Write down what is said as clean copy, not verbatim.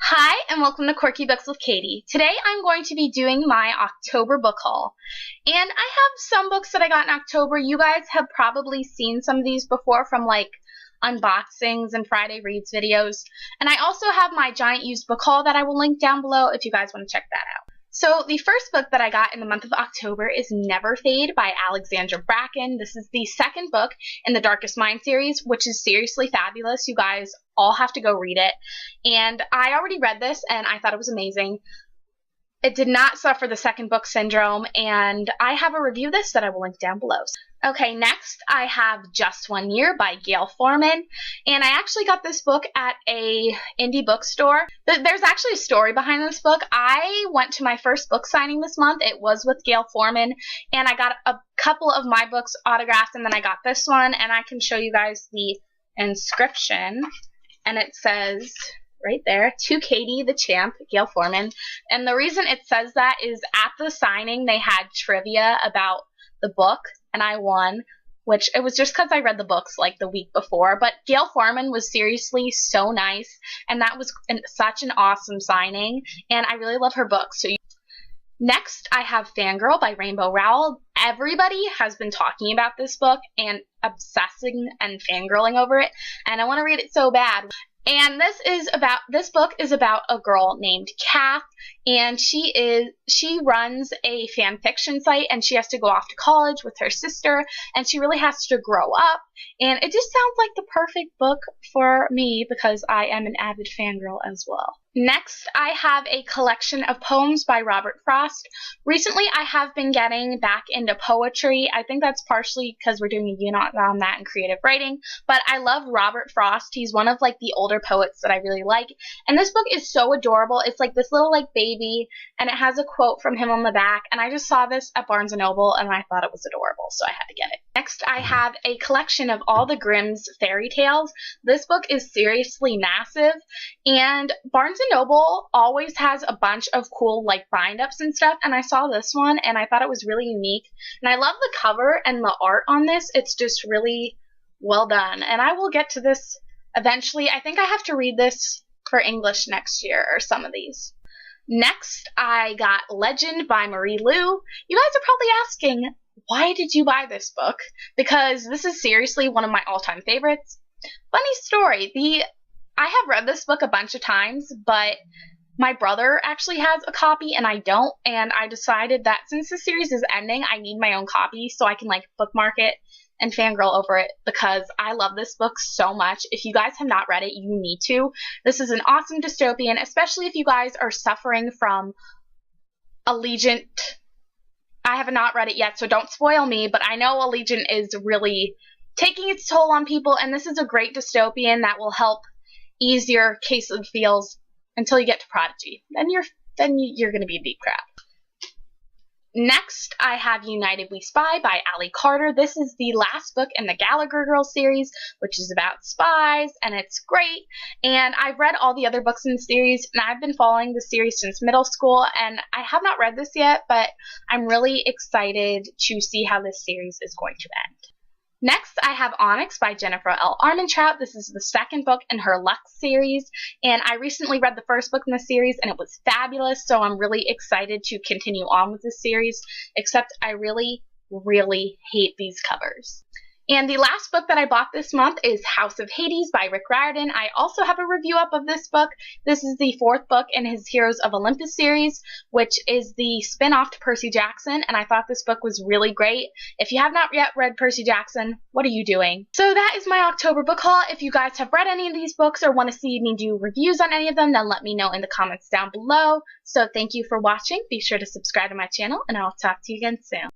Hi, and welcome to Quirky Books with Katie. Today I'm going to be doing my October book haul. And I have some books that I got in October. You guys have probably seen some of these before from like unboxings and Friday Reads videos. And I also have my giant used book haul that I will link down below if you guys want to check that out. So the first book that I got in the month of October is Never Fade by Alexandra Bracken. This is the second book in the Darkest Mind series, which is seriously fabulous. You guys all have to go read it. And I already read this and I thought it was amazing. It did not suffer the second book syndrome, and I have a review of this that I will link down below. Okay, next I have Just One Year by Gayle Foreman, and I actually got this book at a indie bookstore. There's actually a story behind this book. I went to my first book signing this month. It was with Gayle Foreman, and I got a couple of my books autographed, and then I got this one, and I can show you guys the inscription, and it says right there, "To Katie the Champ, Gayle Foreman." And the reason it says that is at the signing they had trivia about the book, and I won, which it was just because I read the books like the week before. But Gayle Foreman was seriously so nice, and that was such an awesome signing, and I really love her books. Next, I have Fangirl by Rainbow Rowell. Everybody has been talking about this book and obsessing and fangirling over it, and I want to read it so bad. And this book is about a girl named Kath, and she runs a fan fiction site, and she has to go off to college with her sister, and she really has to grow up. And it just sounds like the perfect book for me because I am an avid fangirl as well. Next, I have a collection of poems by Robert Frost. Recently, I have been getting back into poetry. I think that's partially because we're doing a unit on that in creative writing, but I love Robert Frost. He's one of like the older poets that I really like, and this book is so adorable. It's like this little like baby, and it has a quote from him on the back, and I just saw this at Barnes & Noble, and I thought it was adorable, so I had to get it. Next, I have a collection of all the Grimm's fairy tales. This book is seriously massive, and Barnes & Noble always has a bunch of cool like bind-ups and stuff, and I saw this one, and I thought it was really unique, and I love the cover and the art on this. It's just really well done, and I will get to this eventually. I think I have to read this for English next year, or some of these. Next, I got Legend by Marie Lu. You guys are probably asking, why did you buy this book? Because this is seriously one of my all-time favorites. Funny story, I have read this book a bunch of times, but my brother actually has a copy and I don't, and I decided that since the series is ending, I need my own copy so I can like bookmark it and fangirl over it because I love this book so much. If you guys have not read it, you need to. This is an awesome dystopian, especially if you guys are suffering from Allegiant. I have not read it yet, so don't spoil me, but I know Allegiant is really taking its toll on people, and this is a great dystopian that will help ease your case of feels until you get to Prodigy. Then you're going to be deep crap. Next, I have United We Spy by Ali Carter. This is the last book in the Gallagher Girls series, which is about spies, and it's great. And I've read all the other books in the series, and I've been following the series since middle school, and I have not read this yet, but I'm really excited to see how this series is going to end. Next, I have Onyx by Jennifer L. Armentrout. This is the second book in her Lux series, and I recently read the first book in the series, and it was fabulous, so I'm really excited to continue on with this series, except I really, really hate these covers. And the last book that I bought this month is House of Hades by Rick Riordan. I also have a review up of this book. This is the fourth book in his Heroes of Olympus series, which is the spin-off to Percy Jackson, and I thought this book was really great. If you have not yet read Percy Jackson, what are you doing? So that is my October book haul. If you guys have read any of these books or want to see me do reviews on any of them, then let me know in the comments down below. So thank you for watching. Be sure to subscribe to my channel, and I'll talk to you again soon.